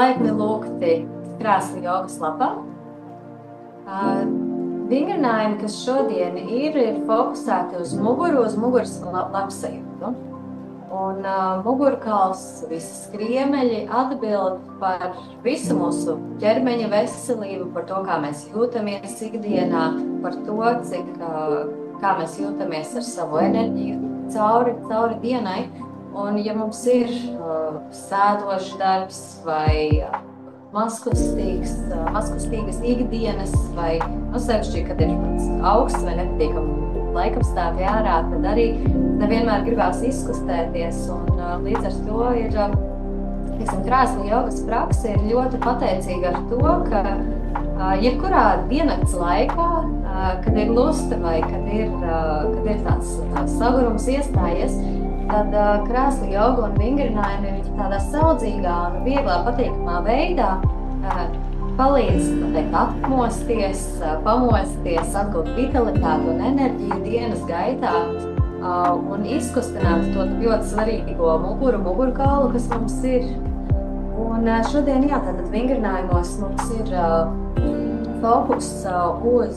Laipni lūgti krēsla jogas lapā. Vingrinājumi, kas šodien ir fokusēti uz muguru, uz muguras labsajūtu. Un mugurkauls, visi skriemeļi atbild par visu mūsu ķermeņa veselību, par to, kā mēs jūtamies ikdienā, par to, kā mēs jūtamies ar savu enerģiju cauri dienai. Un ja mums ir sēdošs darbs vai mazkustīgas ikdienas vai sevišķi, kad ir augsts vai nepatīkami laikapstākļi ārā, tad arī nevienmēr gribās izkustēties. Un līdz ar to ir, krēsla jogas prakse ir ļoti pateicīga ar to, ka jebkurā diennakts laikā, kad ir lusta vai kad ir tāds sagurums iestājies, tad krēsla joga un vingrinājumi ir tādā saudzīgā un vieglā patīkamā veidā palīdz atmosties, pamosties, atgūt vitalitāti un enerģiju dienas gaitā un izkustināt to ļoti svarīgo mugurkaulu, kas mums ir. Un šodien, tātad vingrinājumos mums ir fokus uz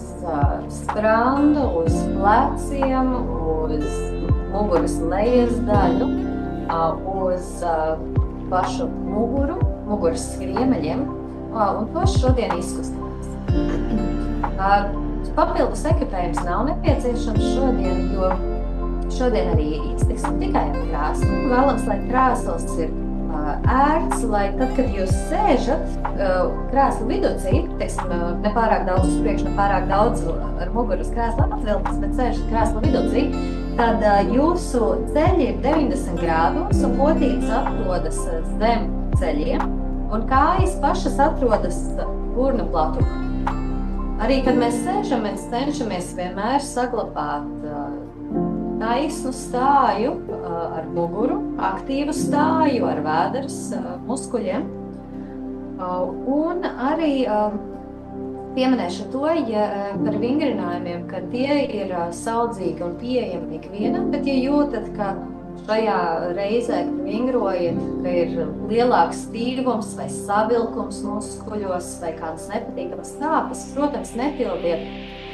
sprandu, uz pleciem, uz muguras lejas daļu, uz pašu muguras skriemeļiem, un to šodien izkustinās. Papildus ekipējums nav nepieciešams šodien, jo šodien arī iztiksim tikai ar krēslu. Vēlams, lai krēsls ir ērts, lai tad, kad jūs sēžat krēslu viducī, nepārāk daudz uz priekšu, nepārāk daudz ar muguras krēslu atvilktas, bet sēžat krēslu viducī, tad jūsu ceļi ir 90 grādos un potītes atrodas zem ceļiem un kājas pašas atrodas urnu platumā. Arī, kad mēs sēžam, mēs cenšamies vienmēr saglabāt taisnu stāju ar muguru, aktīvu stāju ar vēders muskuļiem. Un arī pieminēšu to par vingrinājumiem, ka tie ir saudzīgi un pieejami ikvienam, bet ja jūtat, ka šajā reizē, kad vingrojat, ka ir lielāks stīvums vai savilkums muskuļos vai kādas nepatīkamas sāpes, protams, nepildiet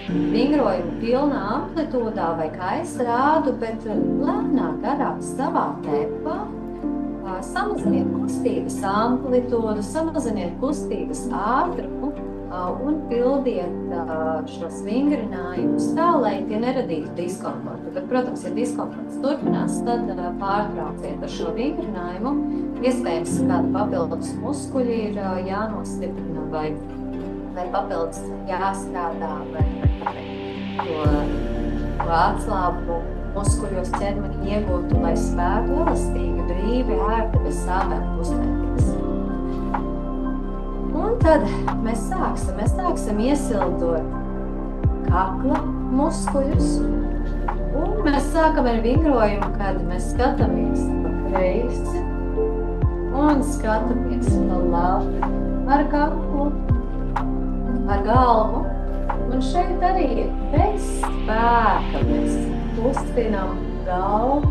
vingrojumu pilnā amplitūdā vai kā es rādu, bet lēnāk garāk savā tempā. Samaziniet kustības amplitūdu, samaziniet kustības ātrumu un pildiet šos vingrinājumus tā, lai tie neradītu diskomfortu. Bet, protams, ja diskomforts turpinās, tad pārtrauciet ar šo vingrinājumu. Iespējams, kāda papildus muskuļi ir jānostiprina vai papildus jāstrādā, to atslābu muskuļos ķermeni iegūtu, lai spētu elastīgi, brīvi, ērti, bez sāpēm kustēties. Un tad mēs sāksim iesildot kakla muskuļus. Un mēs sākam ar vingrojumu, kad mēs skatāmies pa kreisi un skatāmies pa labi ar kaklu, ar galvu. Un šeit arī bez spēka mēs kustinām galvu.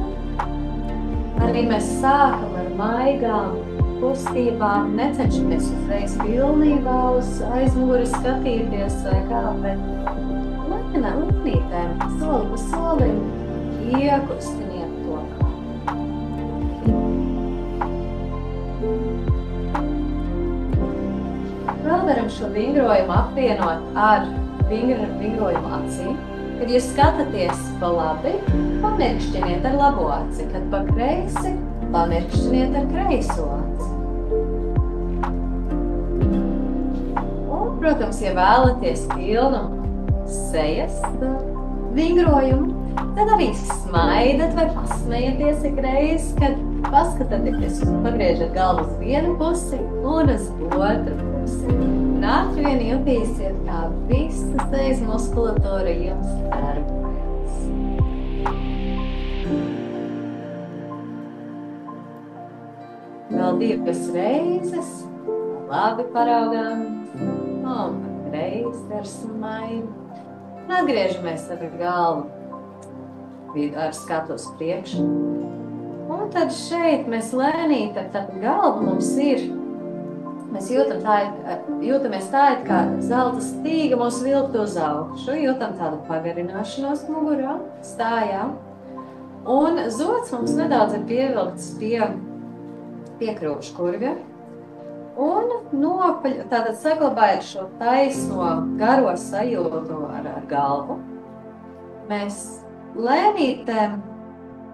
Arī mēs sākam ar maigām kustībām, necenšamies uzreiz pilnībā uz aizmuguri skatīties vai kā, bet lēnītēm, soli pa solim, iekustiniet to galvu. Vēl varam šo vingrojumu apvienot ar vingrojumu acīm. Kad jūs skatāties pa labi, pamirkšķiniet ar labo aci, kad pa kreisi, pamirkšķiniet ar kreiso aci. Un, protams, ja vēlaties pilnu sejas vingrojumu, tad arī smaidat vai pasmējaties ikreiz, kad paskatāties, pagriežat galvu uz vienu pusi un uz otru pusi. Un ātri vien jutīsiet, kā visa sejas muskulatūra jums darbojas. Vēl divas reizes, labi paraugām, un pat reizi ar smaidu. Un atgriežamies ar galvu ar skatu uz priekšu. Un tad šeit mēs lēnītam, tad galva mums ir Mēs jūtamies tā, it kā zelta stīga mūs vilktu uz augšu, jūtam tādu pagarināšanos mugurā, stājām. Un zods mums nedaudz ir pievilkts pie krūškurvja. Un tātad saglabājot šo taisno garo sajūtu ar galvu, mēs lēnītēm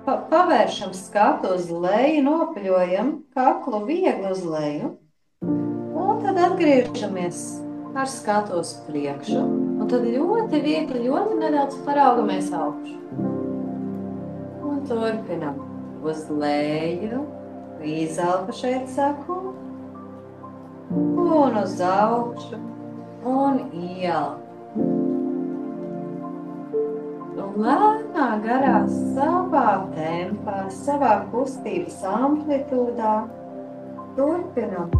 pavēršam skatu uz leju, nopaļojam kaklu viegli uz leju. Un tad atgriežamies ar skatu uz priekšu. Un tad ļoti viegli, ļoti nedaudz paraugamies augšu. Un turpinam uz leju, izelpa šeit saku. Un uz augšu. Un ielpa. Un lēnā garā savā tempā, savā kustības amplitūdā turpinam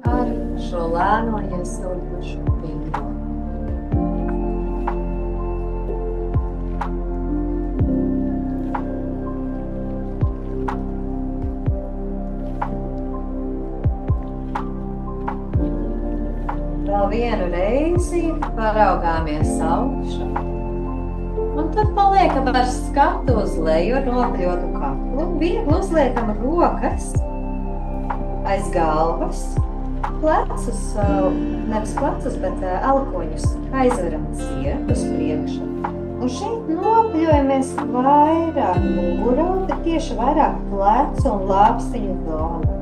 ar šo lēno iesildušu vingru. Vēl vienu reizi paraugāmies augšu. Un tad paliekam ar skatu uz leju ar nopaļotu kaklu. Viegli uzliekam rokas aiz galvas. Plecus, nevis plecus, bet elkoņus aizveram ciet uz priekšu. Un šeit nopaļojamies vairāk mugurā, tad tieši vairāk plecu un lāpstiņu zonu.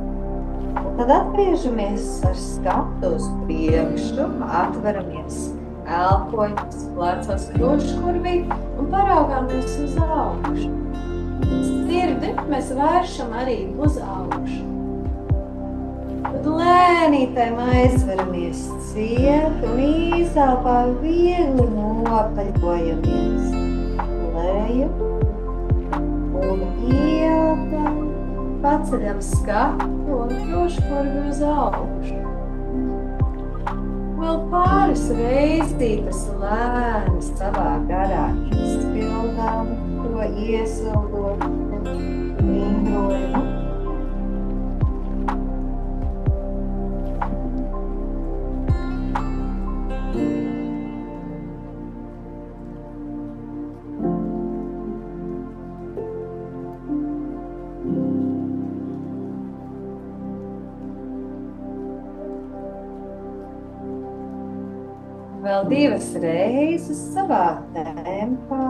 Un tad atgriežamies ar skatu uz priekšu, atveramies elkoņus, plecos krūškurvī un paraugāmies uz augšu. Sirdi mēs vēršam arī uz augšu. Tad lēnītēm aizveramies ciet un izelpā viegli nopaļojamies leju un ielpā paceļam skatu un krūškurvi uz augšu. Vēl pāris reizītes lēni savā garā izpildām to iesildot vingrojumu. Vēl divas reizes savā tempā.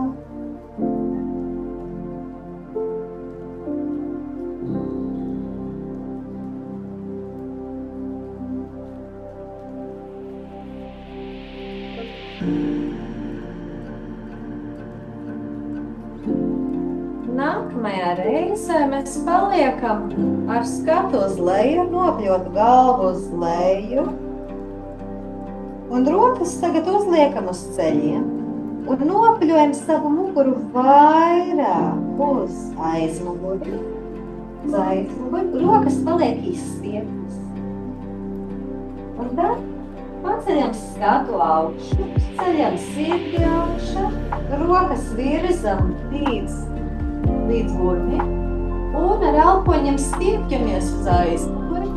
Nākamajā reizē mēs paliekam ar skatu uz leju, nopļotu galvu uz leju. Un rokas tagad uzliekam uz ceļiem un nopaļojam savu muguru vairāk uz aizmuguri. Rokas paliek izstieptas. Un tad paceļam skatu augšu, ceļam sirdi augšu, rokas virzam līdz gurnim un ar elpoņiem stiepjamies uz aizmuguri.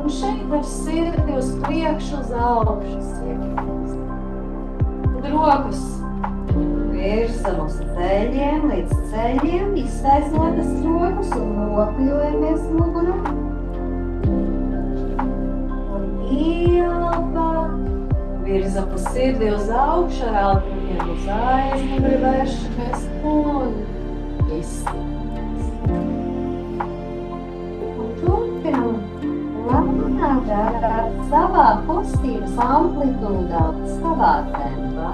Un šeit ar sirdi uz priekšu uz augšu stiepjamies. Un rokas virzam uz ceļiem, līdz ceļiem, iztaisnotas rokas un nopļojamies muguru. Un ielpā, virzam uz sirdi uz augšu, ar elpoņiem uz aizmuguri vēršamies un izstiepjamies. Un turpinam lēnā garā savā kustības amplitūdā, savā tempā.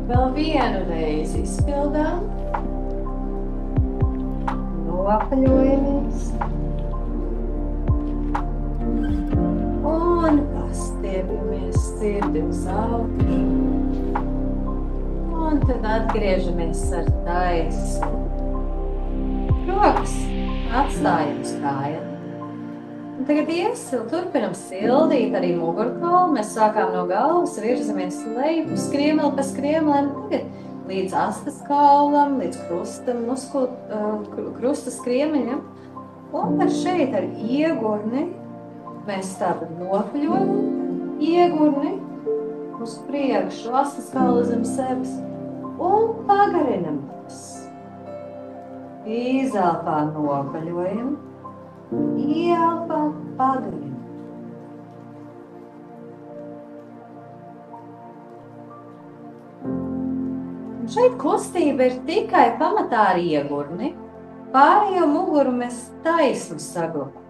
Vēl vienu reizi izpildām, nopaļojamies un pastiepjamies sirdi uz augšu. Un tad atgriežamies ar taisu. Rokas atstājam uz kājām. Un tagad turpinam sildīt arī mugurkaulu. Mēs sākām no galvas, virzamies leju, skriemeli pa skriemelēm, tagad līdz astes kaulam, līdz krusta skriemeļam. Un šeit ar iegurni mēs tātad nopļojam iegurni uz priekšu, astes kaulu zem sevis un pagarinamies. Izelpā nopaļojam, ieelpā pagarinam. Un šeit kustība ir tikai pamatā ar iegurni, pārējo muguru mēs taisnu saglabājam.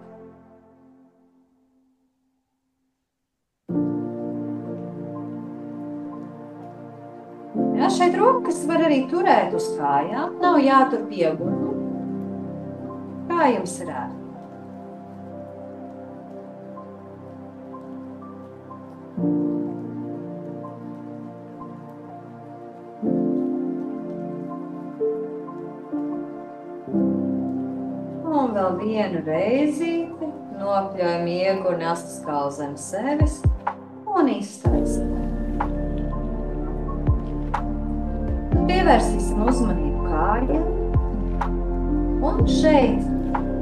Ja, šeit rokas var arī turēt uz kājām, nav jātur iegurni. Kā jums ir ērti? Un vēl vienu reizīti nopļojam iegurni astes kaulu zem sevis un iztaisnām. Pievērsīsim uzmanību kājām un šeit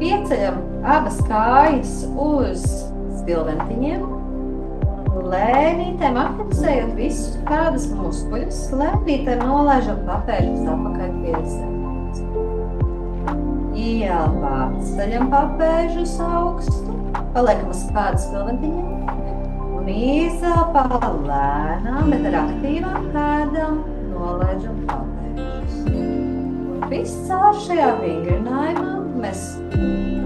pieceļam abas kājas uz stilventiņiem, lēnītēm aktivizējot visus kādas muskuļus, lēnītēm nolaižam papēžus atpakaļ pie zemes. Ieelpā ceļam papēžus augstu, paliekam uz kādas stilventiņiem un izelpā lēnām, bet ar aktīvām pēdām nolaižam papēžus. Un viss caur šajā vingrinājumā mēs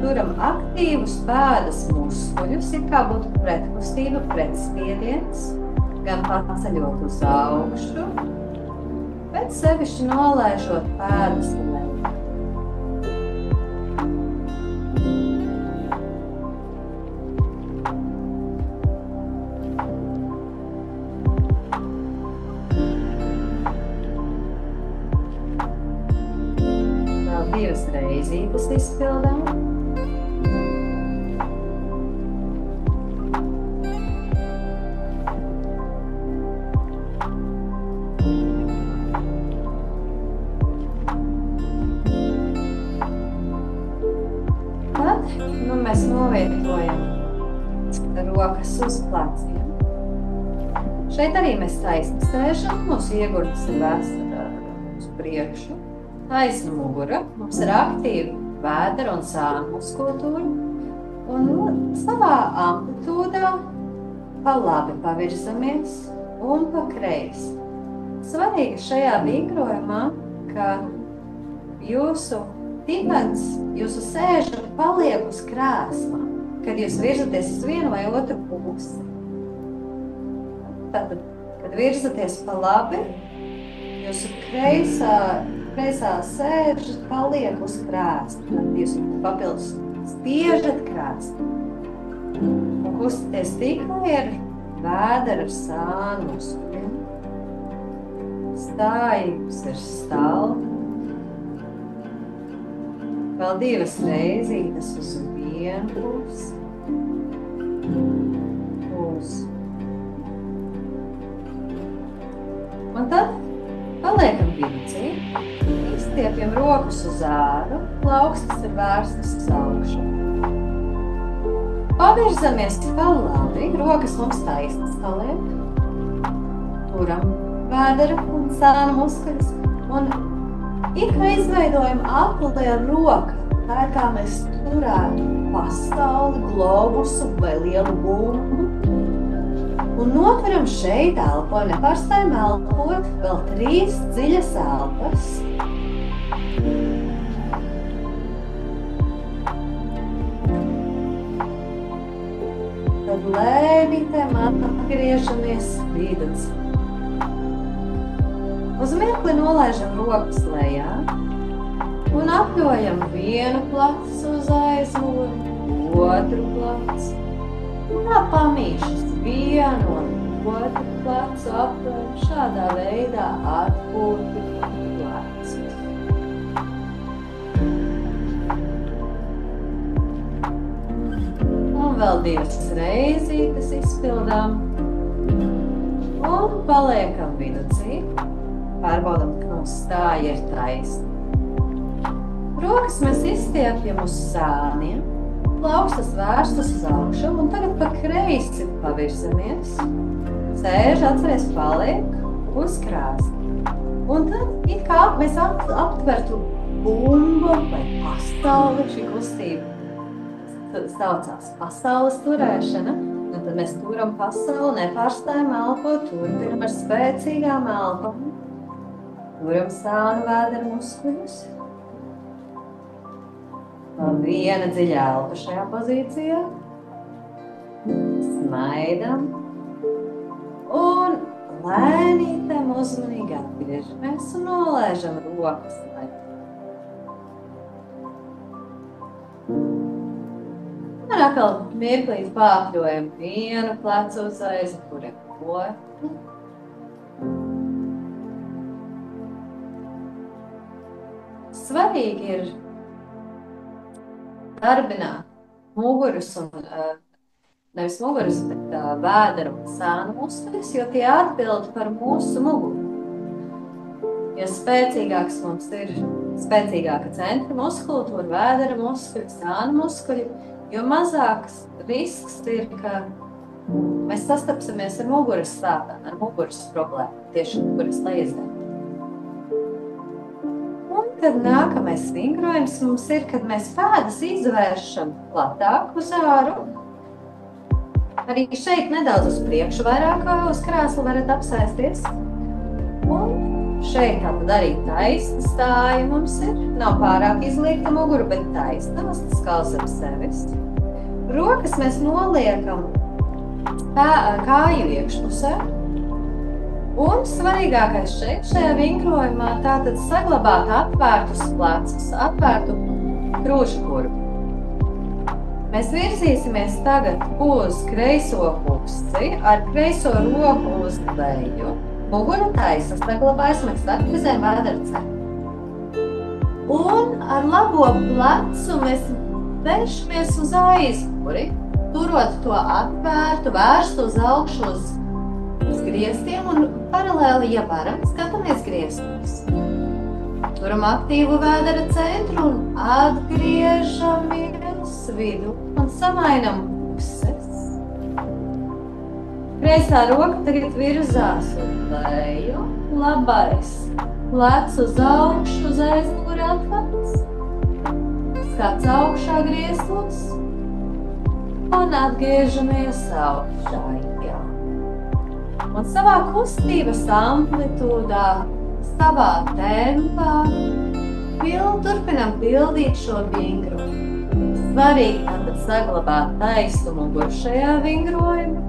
turam aktīvus pēdas muskuļus, it kā būtu pretkustība, pretspiediens, gan paceļot uz augšu, bet sevišķi nolaižot pēdas leju. Divas reizītes izpildām. Tad mēs novietojam rokas uz pleciem. Šeit arī mēs taisni sēžam, mūsu iegurnis ir vērsta uz priekšu. Taisna mugura, mums ir aktīva vēdera un sānu muskultūra, un savā amplitūdā pa labi pavirzamies un pa kreisi. Svarīgi šajā vingrojumā, ka jūsu timens, jūsu sēža paliek uz krēsla, kad jūs virzaties uz vienu vai otru pusi. Tātad, kad virzaties pa labi, jūsu kreisā sēža paliek uz krēsla. Tad jūs papildus spiežat krēslu. Un kustaties tikai ar vēdera ar sānu muskuļiem. Stājums ir stalta. Vēl divas reizītes uz vienu pusi. Un tad paliekam vilcī. Izstiepjam rokas uz āru, plaukstas ir vērstas uz augšu. Pavirzamies pa labi, rokas mums taisnas paliek. Turam vēdera un sānu muskuļus. Un it kā izveidojam apli ar roku. Tā ir kā mēs turētu pasauli, globusu vai lielu bumbu. Un notveram šeit elpoju, nepārstājam elpot, vēl 3 dziļas elpas. Tad lēnītēm atgriežamies vidus. Uz mirkli nolaižam rokas lejā un apļojam vienu placu uz aizmuguri, otru placu. Un pamīšas vienu un otru plecu aptveram, šādā veidā atpūti plecus. Un vēl 2 reizītes izpildām. Un paliekam viducī. Pārbaudam, ka mūsu stāja ir taisna. Rokas mēs izstiepjam uz sāniem, plaukstas vērstas uz augšu, un tagad pa kreisi pavirzamies. Sēž, atceries, paliek uz krāsni. Un tad it kā mēs aptvertu bumbu vai pasauli, šī kustība saucās pasaules turēšana. Un tad mēs turam pasauli, nepārstājam elpot, turpinam ar spēcīgām elpām. Turam sānu vēdera muskuļus. Viena dziļa elpa šajā pozīcijā. Smaidam. Un lēnītēm uzmanīgi atgriežamies un nolaižam rokas. Un atkal mirklīt pārkļojam vienu plecu uz aizmuguri otru. Svarīgi ir darbināt mugurus un nevis mugurus, bet vēdera un sānu muskuļus, jo tie atbild par mūsu muguru. Jo spēcīgāks mums ir spēcīgāka centra muskultūra, vēdera muskuļi, sānu muskuļi, jo mazāks risks ir, ka mēs sastapsimies ar muguras sāpēm, ar muguras problēmu, tieši muguras leizdēm. Un tad nākamais vingrojums mums ir, kad mēs pēdas izvēršam platāk uz āru. Arī šeit nedaudz uz priekšu, vairāk uz krēslu varat apsēsties. Un šeit tātad arī taisna stāja mums ir. Nav pārāk izliekta mugura, bet taisna, tas skals ap sevis. Rokas mēs noliekam kāju iekšpusē. Un svarīgākais šajā vingrojumā tātad saglabāt atvērtus plecus, atvērtu krūškurvu. Mēs virzīsimies tagad uz kreiso pusi, ar kreiso roku uz leju. Mugura taisna saglabājas, mēs atgriezējam vēdera centru. Un ar labo plecu mēs vēršamies uz aizmuguri, turot to atvērtu, vērstu uz augšu uz griestiem un paralēli, ja varam, skatāmies griestos. Turam aktīvu vēdera centru un atgriežamies vidu un samainam puses. Kreisā roka tagad virzās uz leju, labais plecs uz augšu, uz aizmuguri atvērts. Skats augšā griestos un atgriežamies augšā. Un savā kustības amplitūdā, savā tempā turpinam pildīt šo vingrojumu. Svarīgi tātad saglabāt taisnu muguru šajā vingrojumā.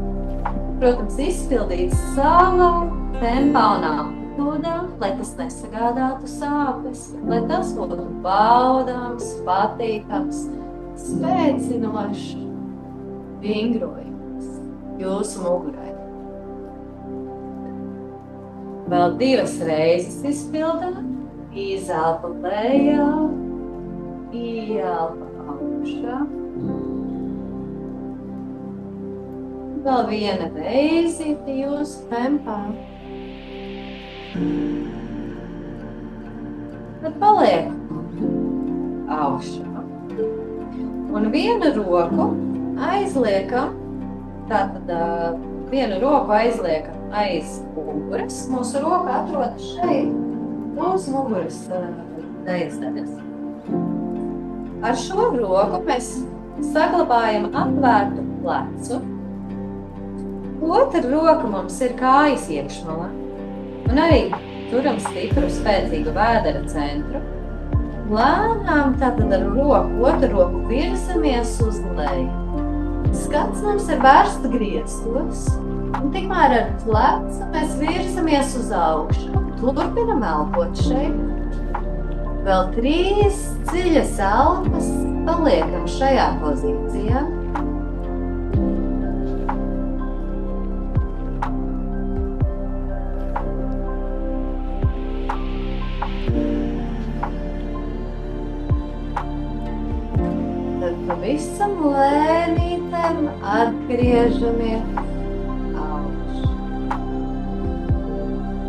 Protams, izpildīt savā tempā un amplitūdā, lai tas nesagādātu sāpes, lai tas būtu baudāms, patīkams, spēcinošs vingrojums jūsu mugurai. Vēl 2 reizes izpildām, izelpa lejā, ieelpa augšā. Vēl viena reizīte jūsu tempā. Tad paliek augšā. Un vienu roku aizliekam, tātad vienu roku aizliekam aiz muguras. Mūsu roka atrodas šeit, uz muguras dēļas. Ar šo roku mēs saglabājam atvērtu plecu. Otra roka mums ir kājas iekšmalā. Un arī turam stipru, spēcīgu vēdera centru. Lēnām tātad ar otru roku virzamies uz leju. Skats mums ir vērsta griestos. Un tikmēr ar plecu mēs virzamies uz augšu. Turpinam elpot šeit. Vēl 3 dziļas elpas paliekam šajā pozīcijā. pavisam lēnītēm atgriežamies augšu.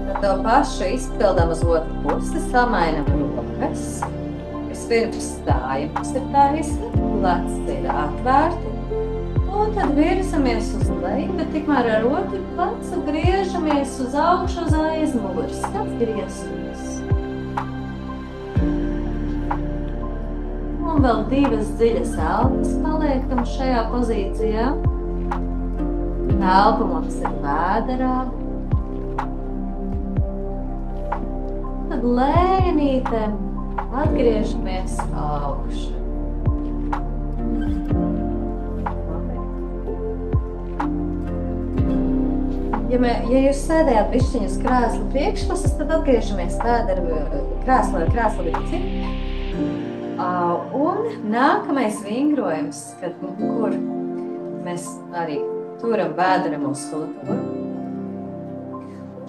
Tad to pašu izpildām uz otru pusi, samainam rokas. Vispirms stājums ir taisni, leci ir atvērti. Un tad virzamies uz leju, bet tikmēr ar otru plecu griežamies uz augšu uz aizmugures. Atgriezties. Un vēl 2 dziļas elpas paliekam šajā pozīcijā. Elpa mums ir vēderā. Tad lēnītēm atgriežamies augšu. Ja jūs sēdējāt bišķiņas krēsla priekšpuses, tad atgriežamies krēsla vici. Un nākamais vingrojums, kur mēs arī turam vēdera muskulatūru.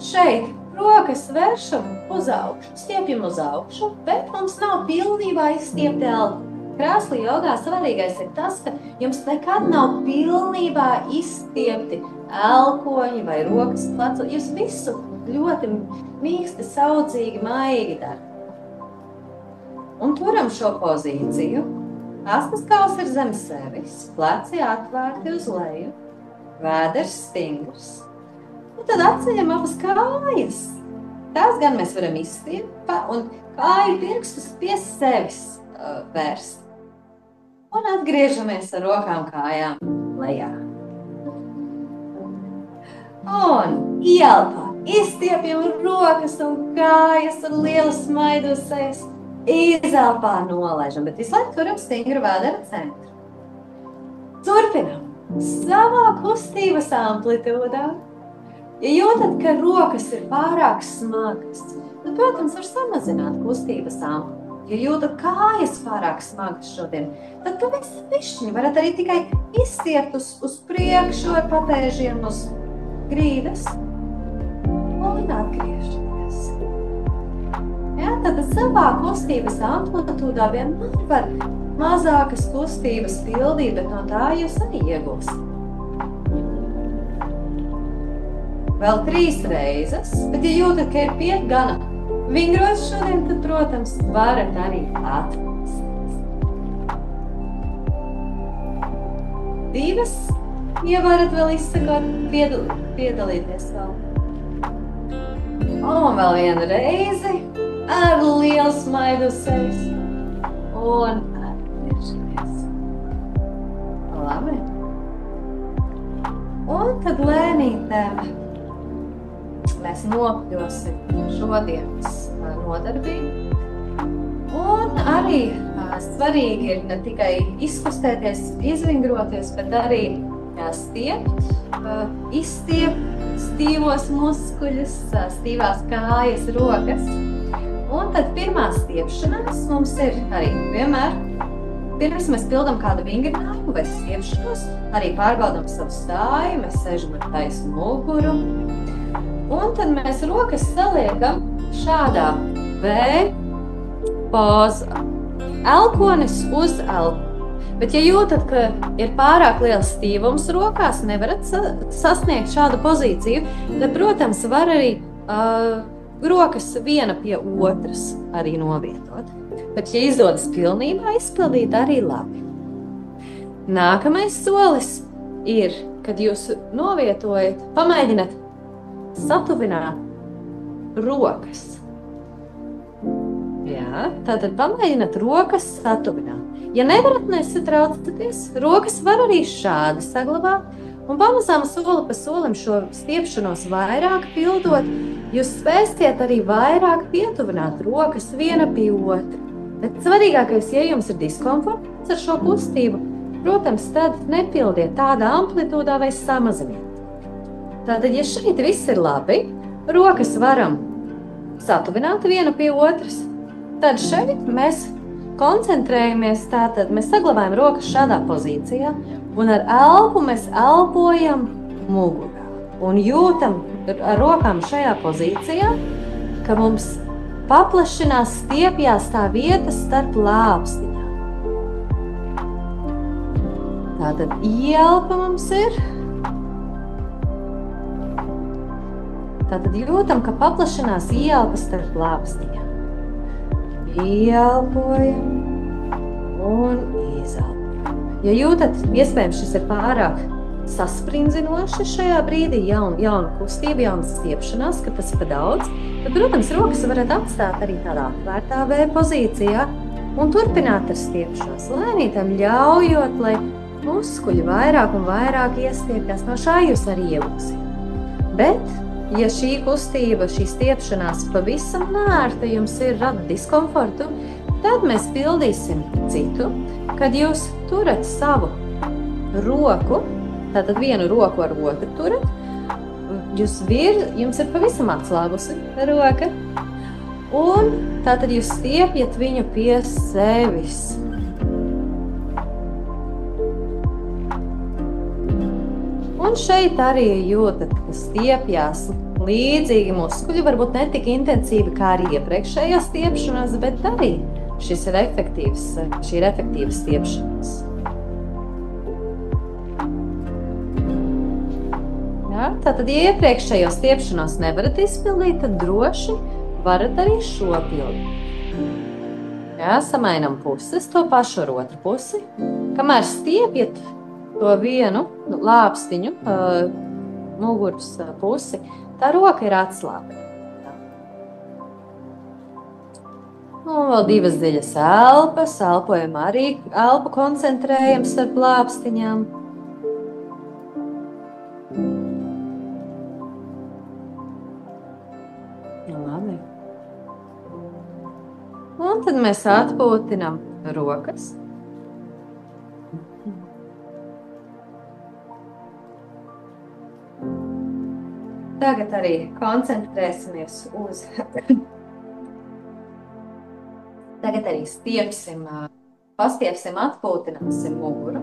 Šeit rokas vēršam uz augšu, stiepjam uz augšu, bet mums nav pilnībā izstiepti elpu. Krēsla jogā svarīgais ir tas, ka jums nekad nav pilnībā izstiepti elkoņi vai rokas plecu. Jūs visu ļoti mīksti, saudzīgi, maigi darat. Un turam šo pozīciju. Astes kauls ir zem sevis, pleci atvērti uz leju, vēders stingrs. Un tad atceļam abas kājas. Tās gan mēs varam izstiept un kāju pirkstus pie sevis vērst. Un atgriežamies ar rokām kājām lejā. Un ielpā izstiepjam rokas un kājas un lielu smaidu uz sejas. Izelpā nolaižam, bet visu laiku turam stingru vēdera centru. Turpinam savā kustības amplitūdā. Ja jūtat, ka rokas ir pārāk smagas, tad, protams, var samazināt kustības amplitūdu. Ja jūtat kājas pārāk smagas šodien, tad pavisam bišķiņi varat arī tikai izstiept uz priekšu ar patēžiem uz grīdas un atgriežamies. Ja, tad savā kustības amplitūdā vienmēr var mazākas kustības pildīt, bet no tā jūs arī iegūsiet. Vēl 3 reizes, bet ja jūtat, ka ir gana vingrojis šodien, tad, protams, varat arī atpūsties. 2, ja varat vēl izsakot, piedalīties vēl. Un vēl 1 reizi. Ar lielu smaidu uz sevis un atgriežamies. Labi. Un tad lēnītēm mēs nokļūsim šodienas nodarbību. Un arī svarīgi ir ne tikai izkustēties, izvingroties, bet arī izstiept stīvos muskuļus, stīvās kājas, rokas. Un tad pirmā stiepšanās mums ir arī vienmēr, pirms mēs pildam kādu vingrinājumu vai stiepšanos, arī pārbaudam savu stāju, mēs sēžam ar taisu muguru. Un tad mēs rokas saliekam šādā V pozā. Elkonis uz elpu. Bet ja jūtat, ka ir pārāk liels stīvums rokās, nevarat sasniegt šādu pozīciju, tad, protams, var arī rokas viena pie otras arī novietot. Bet, ja izdodas pilnībā izpildīt, arī labi. Nākamais solis ir, kad jūs novietojat, pamēģināt satuvināt rokas. Jā, tātad pamēģināt rokas satuvināt. Ja nevarat, nesatraucaties, rokas var arī šādi saglabāt. Un pamazām soli pa solim šo stiepšanos vairāk pildot, jūs spēsiet arī vairāk pietuvināt rokas viena pie otra. Bet svarīgākais, ja jums ir diskomforts ar šo kustību, protams, tad nepildiet tādā amplitūdā vai samaziniet. Tātad, ja šeit viss ir labi, rokas varam satuvināt viena pie otras, tad šeit mēs koncentrējamies, tātad mēs saglabājam rokas šādā pozīcijā, un ar elpu mēs elpojam mugurā un jūtam ar rokām šajā pozīcijā, ka mums paplašinās, stiepjās tā vieta starp lāpstiņām. Tātad ieelpa mums ir. Tātad jūtam, ka paplašinās ieelpas starp lāpstiņām. Ieelpojam un izelpojam. Ja jūtat, iespējams, šis ir pārāk sasprindzinoši šajā brīdī, jauna kustība, jauna stiepšanās, ka tas ir pa daudz, tad, protams, rokas varat atstāt arī tādā atvērtā V pozīcijā un turpināt ar stiepšanos. Lēnītam ļaujot, lai muskuļi vairāk un vairāk iestiepjas, no šā jūs arī iegūsiet. Bet, ja šī kustība, šī stiepšanās pavisam nērta jums ir rada diskomfortu, tad mēs pildīsim citu, kad jūs turat savu roku, tātad vienu roku ar otru turat, jums ir pavisam atslābusi roka, un tātad jūs stiepjat viņu pie sevis. Un šeit arī jūtat, ka stiepjās līdzīgi muskuļi, varbūt ne tik intensīvi kā arī iepriekšējā stiepšanās, bet arī šī ir efektīva stiepšanās. Ja, tātad, ja iepriekšējo stiepšanos nevarat izpildīt, tad droši varat arī šo pildīt. Ja, samainam puses, to pašu ar otru pusi. Kamēr stiepjat to vienu lāpstiņu, muguras pusi, tā roka ir atslābēta. Un vēl divas dziļas elpas, elpojam arī, elpu koncentrējam starp lāpstiņām. Labi. Un tad mēs atpūtinam rokas. Tagad arī koncentrēsimies uz... Tagad arī pastiepsim, atpūtināsim muguru.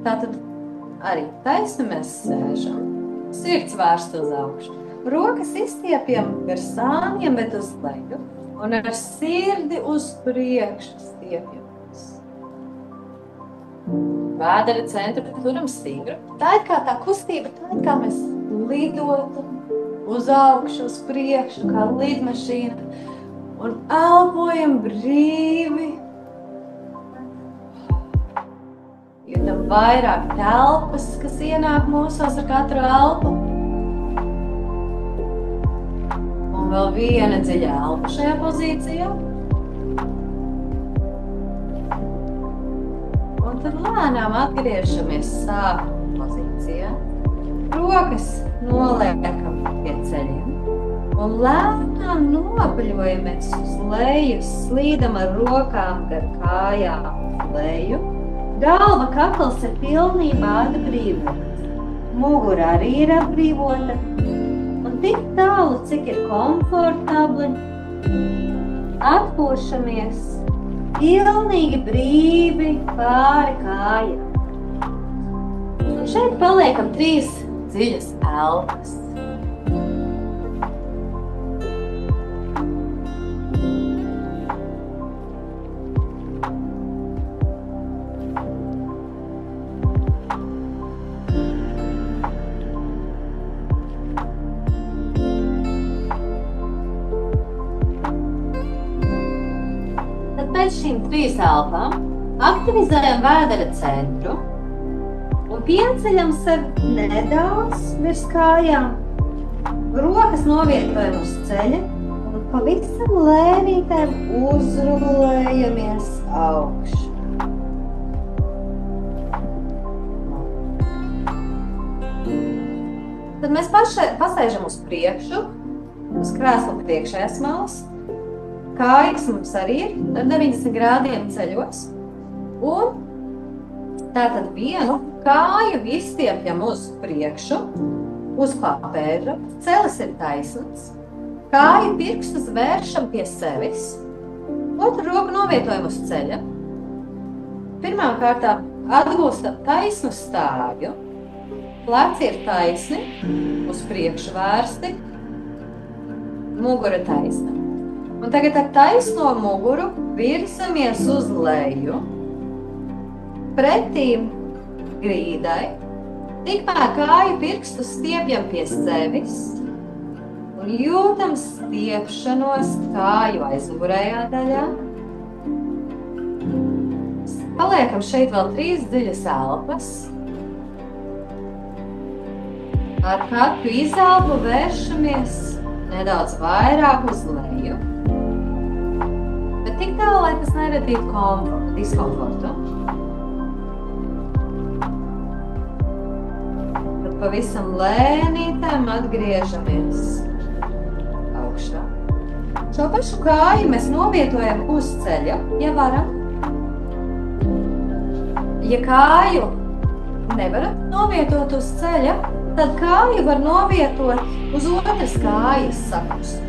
Tātad arī taisni mēs sēžam. Sirds vērst uz augšu. Rokas izstiepjam gar sāniem, bet uz leju. Un ar sirdi uz priekšu stiepjamies. Vēdera centru turam stingru. Tā ir kā tā kustība, tā ir kā mēs lidotu uz augšu, uz priekšu, kā lidmašīna. Un elpojam brīvi. Jūtam vairāk telpas, kas ienāk mūsos ar katru elpu. Un vēl viena dziļa elpa šajā pozīcijā. Un tad lēnām atgriežamies sākuma pozīcijā. Rokas noliekam pie ceļiem. Un lēnām nopaļojamies uz leju, slīdam ar rokām gar kājām leju. Galva, kakls ir pilnībā atbrīvots. Mugura arī ir atbrīvota. Un tik tālu, cik ir komfortabli, atpūšamies pilnīgi brīvi pāri kājām. Un šeit paliekam 3 dziļas elpas. Pēc šīm 3 elpām aktivizējam vēdera centru un pieceļam sevi nedaudz virs kājām. Rokas novietojam uz ceļa un pavisam lēnītēm uzrulējamies augšu. Tad mēs pasēžam uz priekšu, uz krēsla priekšējās malas. Kājas mums arī ir ar 90 grādiem ceļos. Un tātad vienu kāju izstiepjam uz priekšu, uz papēra. Celis ir taisns. Kāju pirkstus vēršam pie sevis. Otru roku novietojam uz ceļa. Pirmām kārtām atgūstam taisnu stāju. Pleci ir taisni, uz priekšu vērsti. Mugura taisna. Un tagad ar taisno muguru virsamies uz leju. Pretīm grīdai, tikmēr kāju pirkstus stiepjam pie sevis un jūtam stiepšanos kāju aizmugurējā daļā. Paliekam šeit vēl 3 dziļas elpas. Ar katru izelpu vēršamies nedaudz vairāk uz leju, bet tik tālu, lai tas neradītu diskomfortu. Tad pavisam lēnītēm atgriežamies augšā. Šo pašu kāju mēs novietojam uz ceļa, ja varam. Ja kāju nevarat novietot uz ceļa, tad kāju var novietot uz otras kājas sakrustu.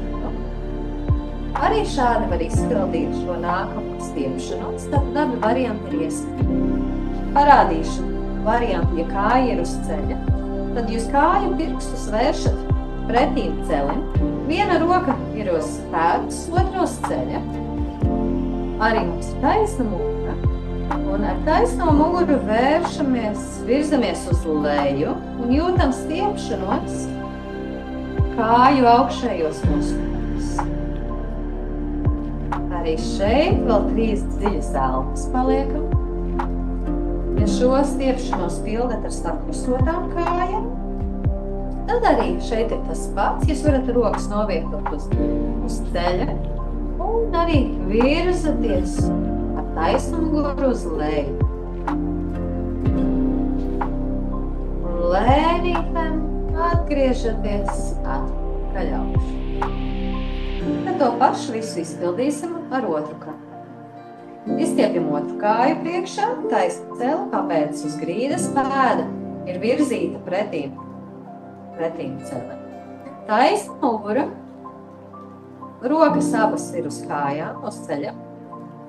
Arī šādi var izpildīt šo nākamo stiepšanos, tad abi varianti ir iespējami. Parādīšu variantu, ja kāja ir uz ceļa, tad jūs kāju pirkstus vēršat pretīm celim. Viena roka ir uz pēdas, otra uz ceļa. Arī mums ir taisna mugura. Un ar taisno muguru virzamies uz leju un jūtam stiepšanos kāju augšējos muskuļos. Arī šeit vēl 3 dziļas elpas paliekam. Ja šo stiepšanos pildat ar sakrustotām kājām, tad arī šeit ir tas pats. Jūs varat rokas novietot uz ceļa un arī virzaties ar taisnu muguru uz leju. Un lēnītēm atgriežaties atpakaļ augšā. Tad to pašu visu izpildīsim ar otru kāju. Izstiepjam otru kāju priekšā, taisni celi, papēdis uz grīdas, pēda ir virzīta pretīm celim. Taisna mugura, rokas abas ir uz kājām, uz ceļa.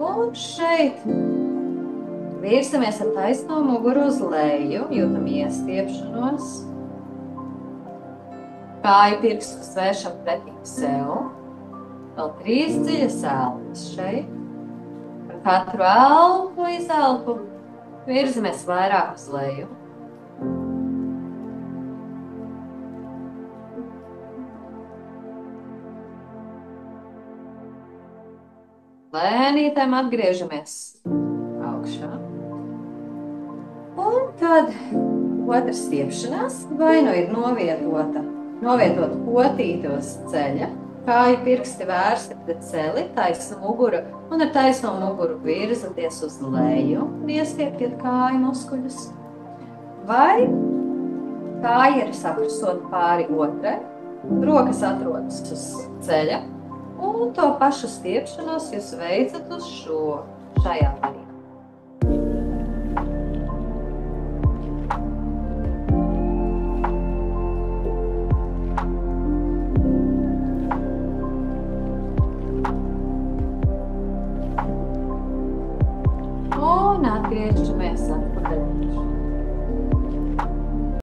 Un šeit virsamies ar taisno muguru uz leju, jūtam iestiepšanos. Kāju pirkstus vēršam pretīm sev. Vēl 3 dziļas elpas šeit. Ar katru elpu, izelpu virzamies vairāk uz leju. Lēnītēm atgriežamies augšā. Un tad otrs stiepšanās vai nu ir novietota potīte uz ceļa, kāju pirksti vērsti pret celi, taisna mugura un ar taisno muguru virzaties uz leju un iestiepjat kāju muskuļus. Vai kāja ir sakrustota pāri otrai, rokas atrodas uz ceļa, un to pašu stiepšanos jūs veicat uz šajā variantā.